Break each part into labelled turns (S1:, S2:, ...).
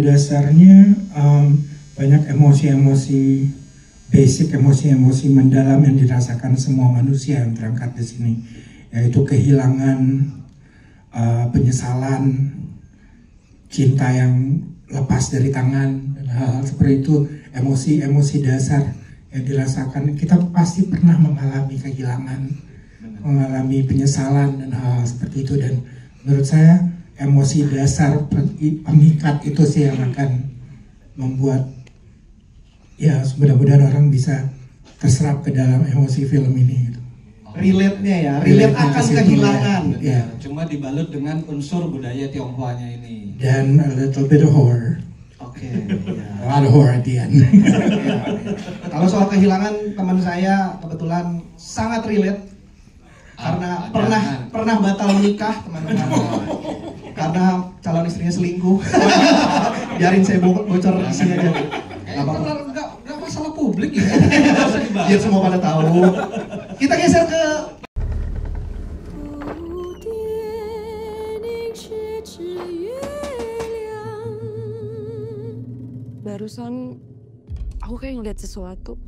S1: dasarnya banyak emosi-emosi basic, emosi-emosi mendalam yang dirasakan semua manusia yang terangkat di sini, yaitu kehilangan, penyesalan, cinta yang lepas dari tangan, dan hal-hal seperti itu. Emosi-emosi dasar yang dirasakan, kita pasti pernah mengalami kehilangan, mengalami penyesalan dan hal-hal seperti itu. Dan menurut saya emosi dasar pengikat itu sih yang akan membuat, ya mudah-mudahan orang bisa terserap ke dalam emosi film ini gitu.
S2: Relate-nya ya, relate akan kehilangan.
S1: Ya.
S3: Cuma dibalut dengan unsur budaya Tionghoanya ini.
S1: Dan a little bit of horror.
S2: Oke.
S1: A lot of horror at the end.
S2: Kalau soal kehilangan, teman saya kebetulan sangat relate karena pernah batal nikah, teman-teman. Karena calon istrinya selingkuh. Biarin saya bocor di sini aja.
S3: Enggak masalah publik ya.
S2: Biar semua pada tahu. Kita geser ke
S4: barusan aku kayak ngeliat sesuatu.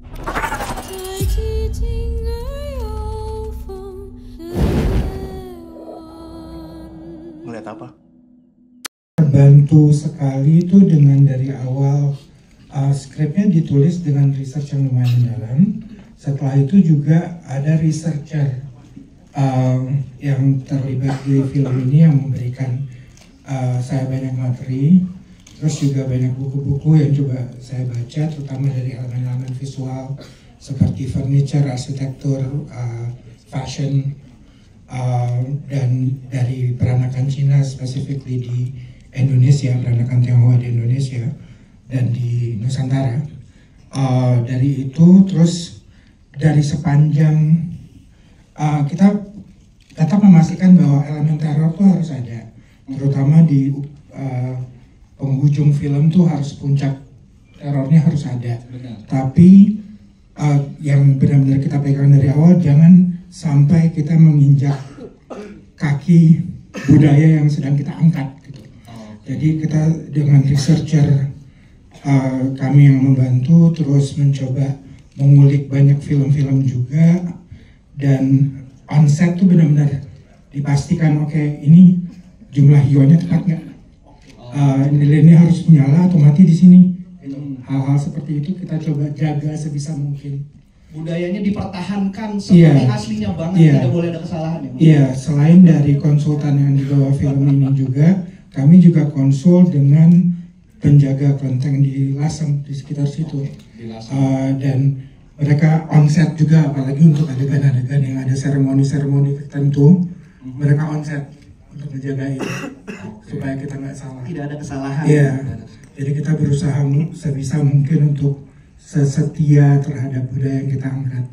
S5: Ngeliat apa?
S1: Terbantu sekali itu dengan dari awal skripnya ditulis dengan research yang lumayan mendalam. Setelah itu juga ada researcher yang terlibat di film ini yang memberikan saya banyak materi. Terus juga banyak buku-buku yang coba saya baca, terutama dari elemen-elemen visual seperti furniture, arsitektur, fashion, dan dari peranakan Cina, specifically di Indonesia, peranakan Tionghoa di Indonesia dan di Nusantara. Dari itu, terus dari sepanjang kita tetap memastikan bahwa elemen teror itu harus ada, terutama di penghujung film tuh harus puncak terornya harus ada.
S3: Benar.
S1: Tapi yang benar-benar kita pegang dari awal, jangan sampai kita menginjak kaki budaya yang sedang kita angkat gitu. Jadi kita dengan researcher kami yang membantu terus mencoba mengulik banyak film-film juga, dan on set tuh benar-benar dipastikan oke, ini jumlah hionya tepat nggak? Nilainya harus menyala atau mati di sini. Hal-hal seperti itu kita coba jaga sebisa mungkin.
S2: budayanya dipertahankan seperti aslinya banget, tidak boleh ada kesalahan ya.
S1: Iya, selain dari konsultan yang dibawa film ini juga, kami juga konsul dengan penjaga kelenteng di Lasem, di sekitar situ. Dan mereka onset juga, apalagi untuk adegan-adegan yang ada seremoni-seremoni tertentu, mereka onset untuk menjaga itu supaya kita nggak salah.
S2: Tidak ada kesalahan.
S1: Iya, jadi kita berusaha sebisa mungkin untuk sesetia terhadap budaya yang kita angkat.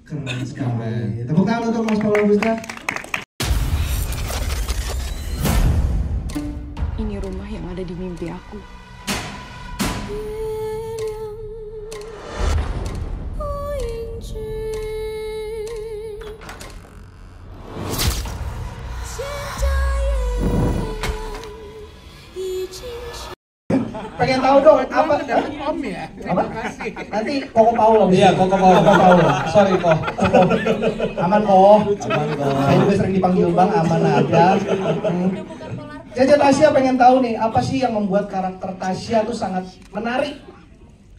S2: Keren sekali. Tepuk tangan untuk Mas Paul Augusta.
S4: Ini rumah yang ada di mimpi aku.
S2: Pengen tahu dong apa?
S5: Om ya.
S2: Apa? Nanti Koko Paul.
S3: Iya, Koko Paul. Sorry Ko.
S2: Aman Ko. Saya juga sering dipanggil Bang, aman aja. Caca Tasya pengen tahu nih, apa sih yang membuat karakter Tasya tuh sangat menarik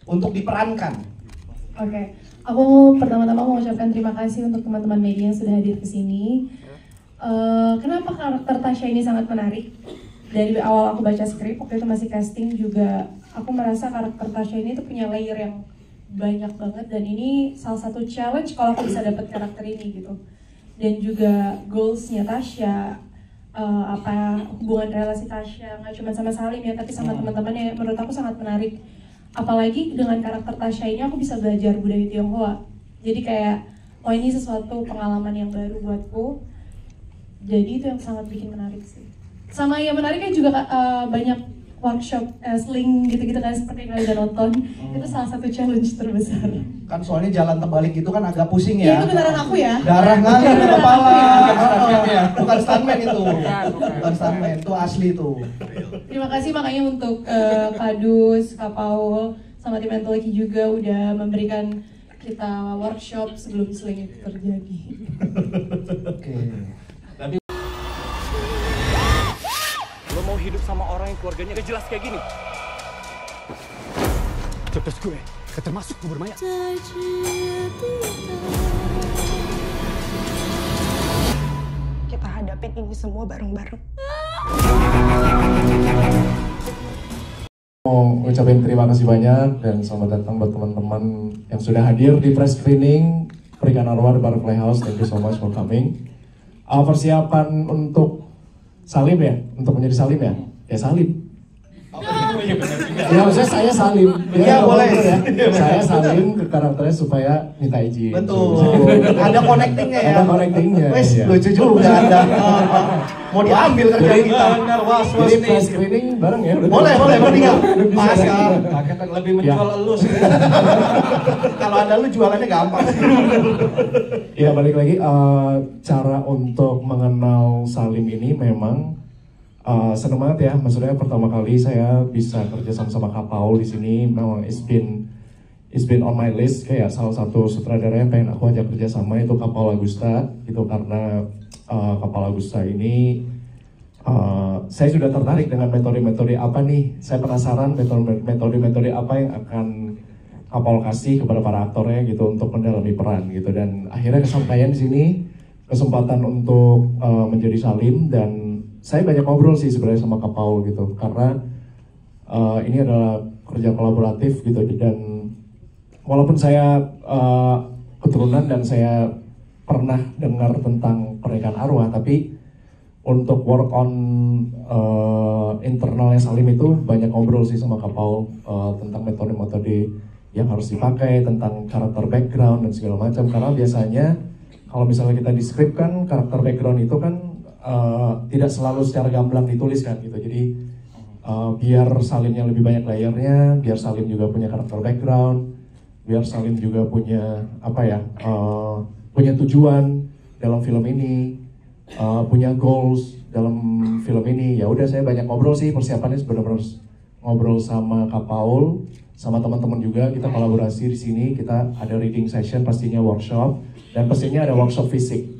S2: untuk diperankan?
S6: Oke, aku pertama-tama mau ucapkan terima kasih untuk teman-teman media yang sudah hadir ke sini. Kenapa karakter Tasya ini sangat menarik? Dari awal aku baca skrip, waktu itu masih casting juga, aku merasa karakter Tasya ini tuh punya layer yang banyak banget, dan ini salah satu challenge kalau aku bisa dapat karakter ini gitu. Dan juga goalsnya Tasya, apa hubungan relasi Tasya nggak cuma sama Salim ya, tapi sama teman-teman yang menurut aku sangat menarik. Apalagi dengan karakter Tasya ini aku bisa belajar budaya Tionghoa. Jadi kayak, oh ini sesuatu pengalaman yang baru buatku. Jadi itu yang sangat bikin menarik sih. Sama yang menariknya juga banyak workshop sling gitu-gitu kan, seperti yang kalian udah nonton. Itu salah satu challenge terbesar.
S2: Kan soalnya jalan terbalik itu kan agak pusing
S6: Iya,
S2: ya.
S6: itu beneran aku ya.
S2: Darah ngalir di kepala.
S3: Bukan stuntman ya?
S2: Bukan stuntman itu. Bukan stuntman, itu asli tuh.
S6: Terima kasih makanya untuk Kadus, Kak Paul, sama tim Antologi juga udah memberikan kita workshop sebelum slang itu terjadi.
S3: Oke.
S5: Lo mau hidup sama orang yang keluarganya gak jelas kayak gini? Jodoh gue, gak termasuk gue bermaya.
S4: Kita hadapin ini semua bareng-bareng.
S7: Mau ngucapin terima kasih banyak dan selamat datang buat teman-teman yang sudah hadir di press screening Pernikahan Arwah di Butterfly House. Thank you so much for coming. Persiapan untuk Salim ya, untuk menjadi Salim ya, ya Salim. Ya maksudnya saya Salim.
S2: Iya boleh.
S7: Ya. Saya Salim ke karakternya supaya minta izin.
S2: Betul. Ada connectingnya ya.
S7: Ada connectingnya.
S2: Wes
S7: ya.
S2: lucu juga ada. Mau diambil kerja kita.
S7: Jadi press screening bareng ya.
S2: Boleh bertiga. Pas
S3: Bisa,
S2: ya.
S3: Kakek lebih menjual elu sih.
S2: Kalau ada lu jualannya gampang sih.
S7: Ya balik lagi, cara untuk mengenal Salim ini memang seneng banget ya. Maksudnya pertama kali saya bisa kerja sama Kak Paul di sini, memang it's been on my list. Kayak salah satu sutradara yang pengen aku ajak kerja sama itu Kak Paul Agusta. Itu karena Kak Paul Agusta ini saya sudah tertarik dengan metode-metode apa nih. Saya penasaran metode-metode apa yang akan Kak Paul kasih kepada para aktornya gitu untuk mendalami peran gitu. Dan akhirnya kesampaian di sini, kesempatan untuk menjadi Salim, dan saya banyak ngobrol sih sebenarnya sama Kak Paul gitu, karena ini adalah kerja kolaboratif gitu. Dan walaupun saya keturunan dan saya pernah dengar tentang Pernikahan Arwah, tapi untuk work on internalnya Salim itu banyak ngobrol sih sama Kak Paul tentang metode-metode yang harus dipakai, tentang karakter background dan segala macam. Karena biasanya kalau misalnya kita di script kan karakter background itu kan tidak selalu secara gamblang ditulis kan gitu. Jadi biar Salimnya lebih banyak layernya, biar Salim juga punya karakter background, biar Salim juga punya apa ya, punya tujuan dalam film ini, punya goals dalam film ini. Ya udah, saya banyak ngobrol sih, persiapannya benar-benar ngobrol sama Kak Paul, sama teman-teman juga. Kita kolaborasi di sini, kita ada reading session, pastinya workshop, dan pastinya ada workshop fisik.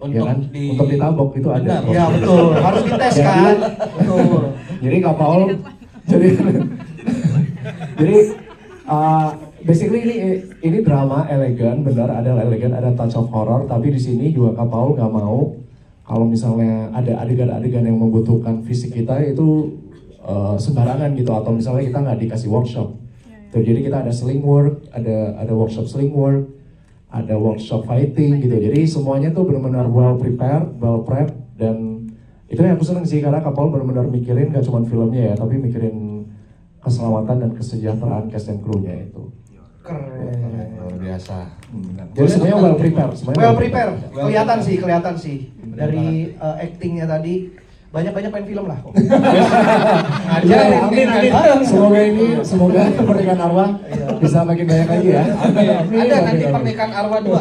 S3: Untuk
S7: Ya kan? Untuk ditabok itu ada.
S2: Iya betul, harus dites
S7: Ya,
S2: kan. Betul.
S7: Jadi Kak Paul, jadi basically ini drama elegan, benar ada elegan, ada touch of horror, tapi di sini juga Kak Paul nggak mau kalau misalnya ada adegan-adegan yang membutuhkan fisik kita itu sembarangan gitu, atau misalnya kita nggak dikasih workshop. Tuh, jadi kita ada sling work, ada workshop sling work, ada workshop fighting gitu. Jadi semuanya tuh benar-benar well prepared, well prepped, dan itu yang aku seneng sih karena Kak Paul benar-benar mikirin gak cuma filmnya ya, tapi mikirin keselamatan dan kesejahteraan cast and crew-nya itu.
S2: Keren.
S3: Luar biasa.
S7: Jadi semuanya well prepared.
S2: Well prepare. Kelihatan sih dari actingnya tadi. Banyak-banyak main film lah.
S7: Ya, amin. Semoga Pernikahan Arwah bisa makin banyak lagi ya.
S3: Ada nanti Pernikahan Arwah 2.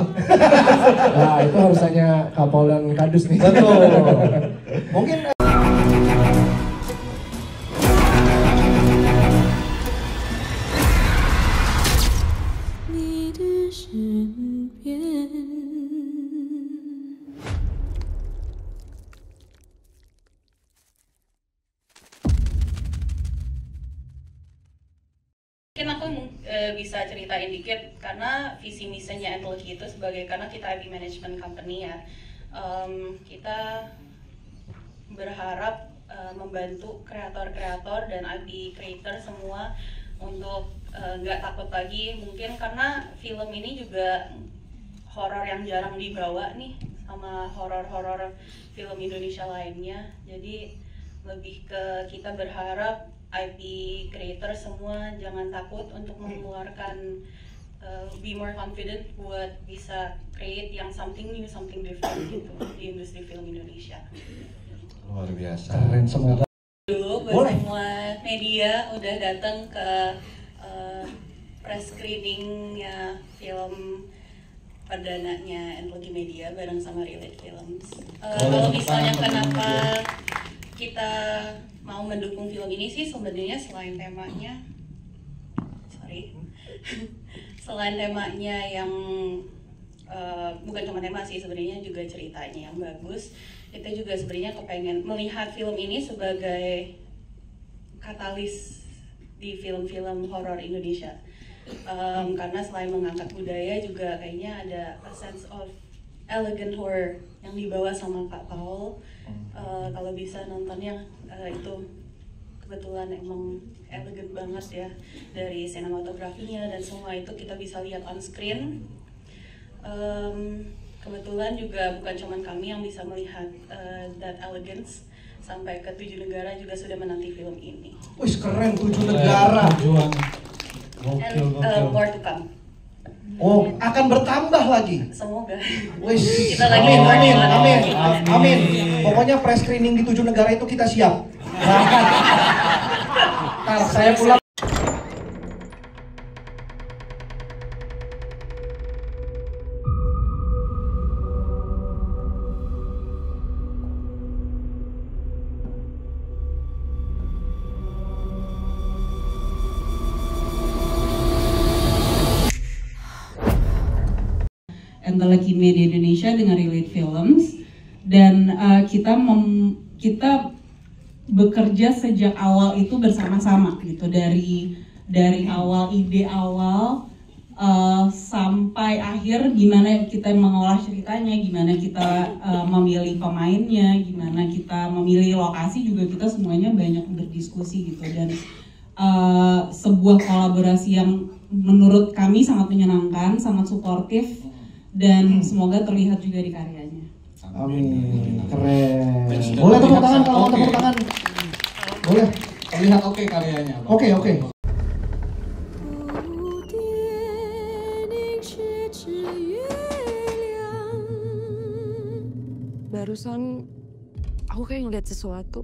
S7: Nah, itu harus hanya Kak Paul dan Kadus nih.
S2: Betul. Mungkin
S8: mungkin aku bisa ceritain dikit karena visi misinya Antologi itu sebagai, karena kita IP management company ya, kita berharap membantu kreator-kreator dan IP creator semua untuk nggak takut lagi, mungkin karena film ini juga horor yang jarang dibawa nih sama horor-horor film Indonesia lainnya. Jadi lebih ke kita berharap IP creator semua jangan takut untuk mengeluarkan, be more confident buat bisa create yang something new, something different gitu di industri film Indonesia.
S3: Luar biasa.
S7: Keren, semoga.
S8: Dulu buat semua media udah datang ke press screeningnya film perdananya Antologi Media bareng sama Relate Films. Kalau misalnya kenapa kita mau mendukung film ini sih sebenarnya selain temanya, selain temanya yang bukan cuma tema sih, sebenarnya juga ceritanya yang bagus. Kita juga sebenarnya kepengen melihat film ini sebagai katalis di film-film horor Indonesia. Karena selain mengangkat budaya juga kayaknya ada a sense of elegant horror yang dibawa sama Kak Paul. Kalau bisa nontonnya itu kebetulan emang elegant banget ya, dari sinematografinya dan semua itu kita bisa lihat on screen. Kebetulan juga bukan cuma kami yang bisa melihat that elegance, sampai ke 7 negara juga sudah menanti film ini.
S2: Wih keren, 7 negara.
S8: And more to come.
S2: Oh, akan bertambah lagi.
S8: Semoga.
S2: Wih,
S8: Kita lagi
S2: amin. Pokoknya press screening di 7 negara itu kita siap. Ntar saya pulang.
S9: Antologi Media Indonesia dengan Relate Films, dan kita bekerja sejak awal itu bersama-sama gitu, dari awal ide awal sampai akhir, gimana kita mengolah ceritanya, gimana kita memilih pemainnya, gimana kita memilih lokasi, juga kita semuanya banyak berdiskusi gitu, dan sebuah kolaborasi yang menurut kami sangat menyenangkan, sangat suportif, dan semoga terlihat juga di karyanya.
S2: Amin, keren. Boleh tepuk tangan kalau mau tepuk tangan. Boleh.
S3: Terlihat oke karyanya.
S2: Oke.
S4: Barusan aku kayak ngeliat sesuatu.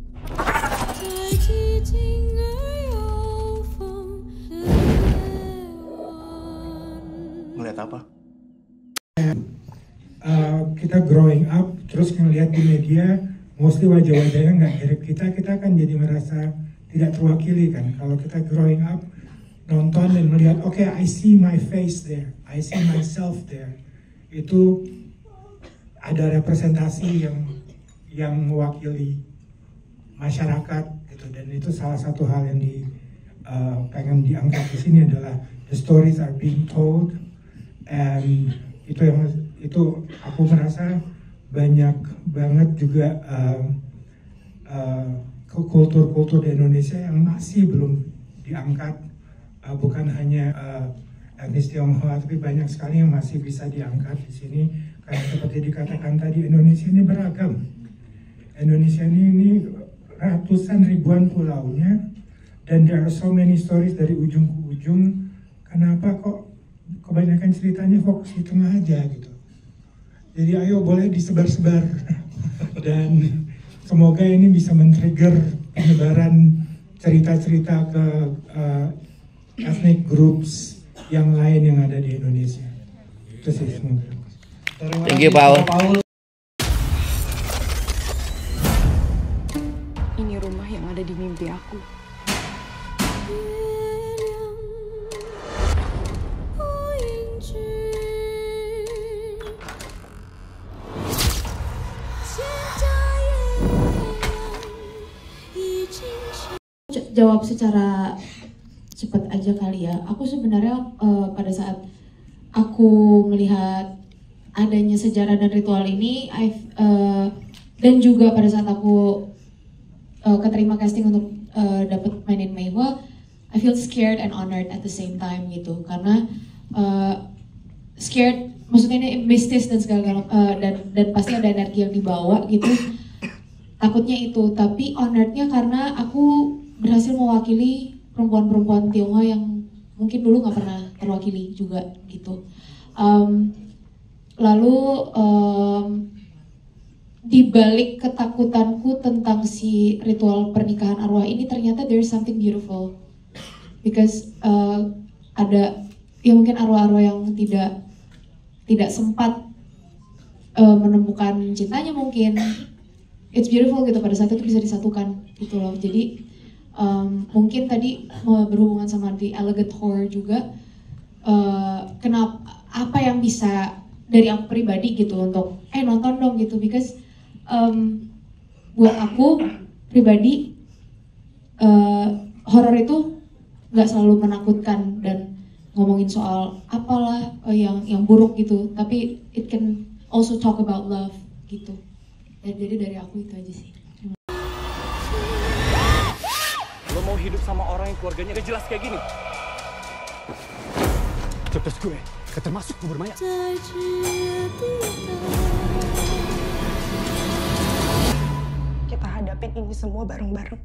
S5: Ngeliat apa?
S1: Kita growing up terus ngelihat di media mostly wajah-wajahnya nggak mirip kita akan jadi merasa tidak terwakili kan. Kalau kita growing up nonton dan melihat okay, I see my face there, I see myself there, itu ada representasi yang mewakili masyarakat gitu, dan itu salah satu hal yang pengen diangkat di sini adalah the stories are being told, and itu aku merasa banyak banget juga kultur-kultur di Indonesia yang masih belum diangkat, bukan hanya etnis Tionghoa, tapi banyak sekali yang masih bisa diangkat di sini. Kayak seperti dikatakan tadi, Indonesia ini beragam. Indonesia ini ratusan ribuan pulaunya, dan there are so many stories dari ujung ke ujung. Kenapa kok kebanyakan ceritanya fokus di tengah aja gitu? Jadi ayo boleh disebar-sebar dan semoga ini bisa men-trigger penyebaran cerita-cerita ke ethnic groups yang lain yang ada di Indonesia. Itu sih semoga.
S5: Thank you, Paul.
S4: Ini rumah yang ada di mimpi aku.
S6: Jawab secara cepat aja kali ya. Aku sebenarnya pada saat aku melihat adanya sejarah dan ritual ini, dan juga pada saat aku keterima casting untuk dapat mainin Meiwa, I feel scared and honored at the same time gitu. Karena scared, maksudnya ini mistis dan segala dan pasti ada energi yang dibawa gitu. Takutnya itu, tapi honorednya karena aku berhasil mewakili perempuan-perempuan Tionghoa yang mungkin dulu nggak pernah terwakili juga gitu. Lalu di balik ketakutanku tentang si ritual pernikahan arwah ini, ternyata there's something beautiful, because ada ya mungkin arwah-arwah yang tidak sempat menemukan cintanya, mungkin it's beautiful gitu, pada saat itu bisa disatukan gitu loh. Jadi mungkin tadi berhubungan sama The Elegant Horror juga, kenapa, apa yang bisa dari aku pribadi gitu untuk nonton dong gitu, because buat aku pribadi horor itu nggak selalu menakutkan dan ngomongin soal apalah yang buruk gitu, tapi it can also talk about love gitu. Jadi dari aku itu aja sih.
S5: Lo mau hidup sama orang yang keluarganya gak jelas kayak gini? Jotos gue, gak termasuk kubur mayat.
S4: Kita hadapin ini semua bareng-bareng.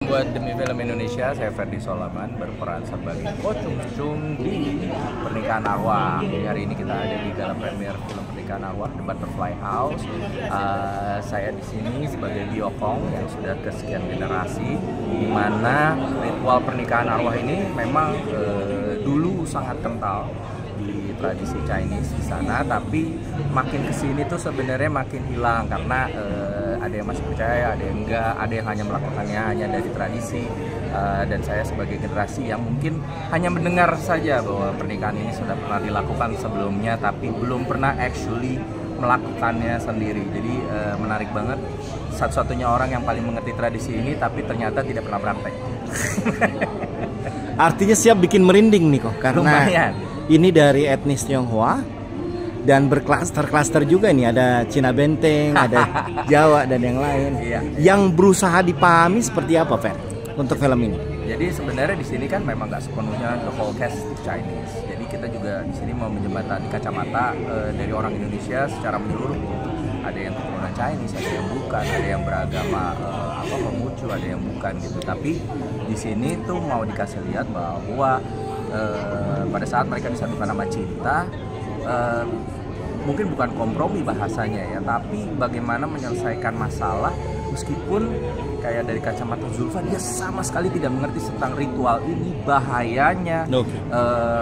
S10: Buat Demi Film Indonesia, saya Ferdi Solaman berperan sebagai Pocong Cung di Pernikahan Arwah. Jadi hari ini kita ada di gala premier film Pernikahan Arwah, The Butterfly House. Saya di sini sebagai Biokong yang sudah kesekian generasi, di mana ritual pernikahan arwah ini memang dulu sangat kental di tradisi Chinese di sana, tapi makin kesini tuh sebenarnya makin hilang karena ada yang masih percaya, ada yang enggak, ada yang hanya melakukannya hanya dari tradisi, dan saya sebagai generasi yang mungkin hanya mendengar saja bahwa pernikahan ini sudah pernah dilakukan sebelumnya, tapi belum pernah actually melakukannya sendiri. Jadi menarik banget, satu-satunya orang yang paling mengerti tradisi ini tapi ternyata tidak pernah praktek.
S11: Artinya siap bikin merinding nih kok, karena
S10: lumayan.
S11: Ini dari etnis Tionghoa dan berklaster-klaster juga nih, ada Cina Benteng, ada Jawa dan yang lain.
S10: Iya.
S11: Yang berusaha dipahami seperti apa, Fer, untuk film ini?
S10: Jadi sebenarnya di sini kan memang nggak sepenuhnya the whole cast Chinese. Jadi kita juga di sini mau menjembatani kacamata dari orang Indonesia secara menyeluruh. Ada yang keturunan Chinese, ada yang bukan, ada yang beragama Konghucu, ada yang bukan gitu. Tapi di sini tuh mau dikasih lihat bahwa pada saat mereka disatukan nama cinta, mungkin bukan kompromi bahasanya ya, tapi bagaimana menyelesaikan masalah meskipun kayak dari kacamata Zulfa dia sama sekali tidak mengerti tentang ritual ini, bahayanya,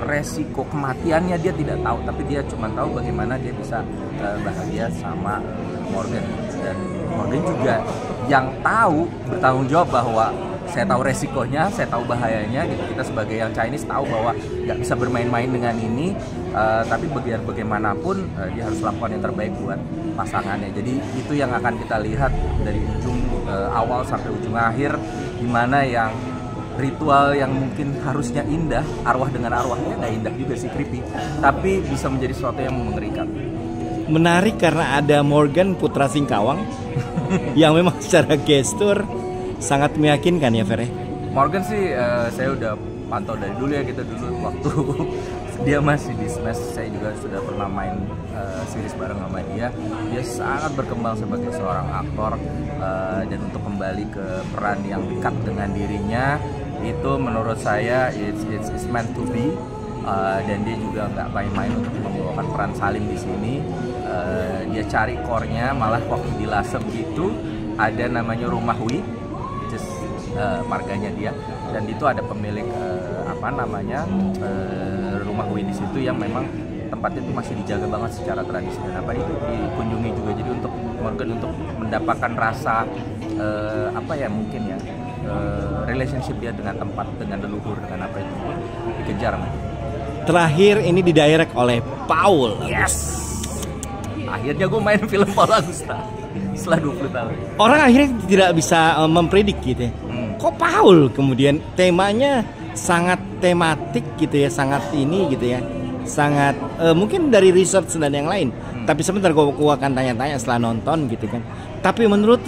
S10: resiko kematiannya dia tidak tahu, tapi dia cuma tahu bagaimana dia bisa bahagia sama Morgan, dan Morgan juga yang tahu bertanggung jawab bahwa saya tahu resikonya, saya tahu bahayanya gitu. Kita sebagai yang Chinese tahu bahwa nggak bisa bermain-main dengan ini, tapi bagaimanapun dia harus lakukan yang terbaik buat pasangannya. Jadi itu yang akan kita lihat dari ujung awal sampai ujung akhir, dimana yang ritual yang mungkin harusnya indah, arwah dengan arwahnya nggak indah juga sih, creepy, tapi bisa menjadi sesuatu yang mengerikan.
S11: Menarik karena ada Morgan Putra Singkawang yang memang secara gestur sangat meyakinkan ya, Fer.
S10: Morgan sih saya udah pantau dari dulu ya, kita dulu waktu dia masih di Smash, saya juga sudah pernah main series bareng sama dia. Dia sangat berkembang sebagai seorang aktor, dan untuk kembali ke peran yang dekat dengan dirinya itu menurut saya it's meant to be. Dan dia juga nggak main-main untuk membawakan peran Salim di sini. Dia cari core-nya, malah waktu di Lasem itu ada namanya Rumah Wi, marganya dia, dan itu ada pemilik Rumah Wi di situ yang memang tempatnya itu masih dijaga banget secara tradisi, dan itu dikunjungi juga. Jadi untuk Morgan untuk mendapatkan rasa mungkin ya relationship dia dengan tempat, dengan leluhur, dengan apa itu dikejar.
S11: Terakhir ini didirect oleh Paul.
S10: Yes. Akhirnya gue main film Paul Agusta setelah 20 tahun.
S11: Orang akhirnya tidak bisa mempredik gitu ya. Kok Paul kemudian temanya sangat tematik gitu ya, sangat ini gitu ya, sangat mungkin dari research dan yang lain. Tapi sebentar gue akan tanya-tanya setelah nonton gitu kan. Tapi menurut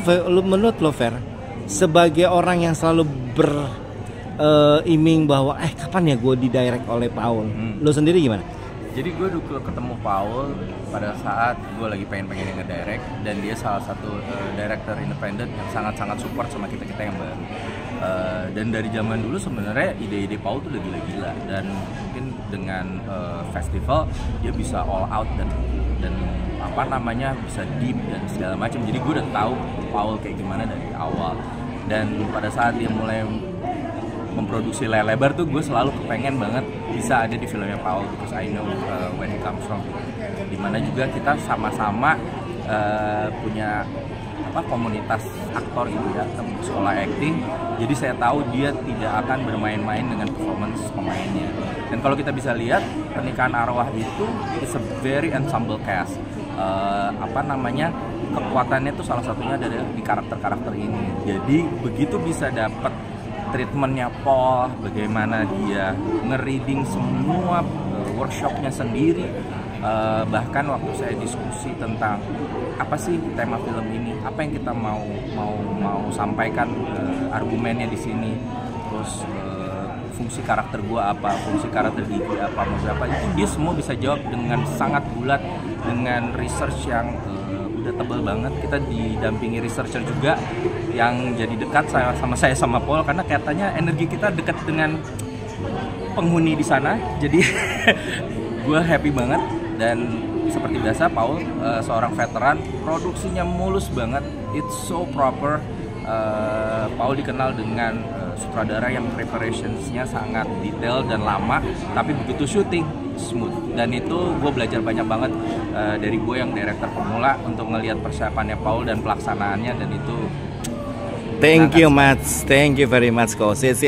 S11: lo, Fer, sebagai orang yang selalu iming bahwa kapan ya gue didirect oleh Paul, lo sendiri gimana?
S10: Jadi gue dulu ketemu Paul pada saat gue lagi pengen ngedirect, dan dia salah satu director independen yang sangat-sangat support sama kita yang baru. Dan dari zaman dulu sebenarnya ide-ide Paul tuh udah gila-gila, dan mungkin dengan festival dia bisa all out dan bisa deep dan segala macam. Jadi gue udah tahu Paul kayak gimana dari awal, dan pada saat dia mulai memproduksi layar lebar tuh gue selalu kepengen banget bisa ada di filmnya Paul, because I know where he comes from. Dimana juga kita sama-sama punya komunitas aktor ini ya, sekolah acting. Jadi saya tahu dia tidak akan bermain-main dengan performance pemainnya. Dan kalau kita bisa lihat Pernikahan Arwah itu is a very ensemble cast. Kekuatannya itu salah satunya ada di karakter-karakter ini. Jadi begitu bisa dapat treatmentnya Paul, bagaimana dia nge-reading semua workshopnya sendiri. Bahkan waktu saya diskusi tentang apa sih tema film ini, apa yang kita mau sampaikan, argumennya di sini, terus fungsi karakter gua apa, fungsi karakter Gigi apa, maksud apa, itu dia semua bisa jawab dengan sangat bulat, dengan research yang udah tebal banget. Kita didampingi researcher juga yang jadi dekat sama Paul, karena katanya energi kita dekat dengan penghuni di sana. Jadi gue happy banget. Dan seperti biasa Paul seorang veteran, produksinya mulus banget, it's so proper. Paul dikenal dengan sutradara yang preparationsnya sangat detail dan lama, tapi begitu syuting smooth. Dan itu gue belajar banyak banget dari gue yang director pemula untuk ngelihat persiapannya Paul dan pelaksanaannya, dan itu
S11: thank you much, thank you very much kok. 谢谢。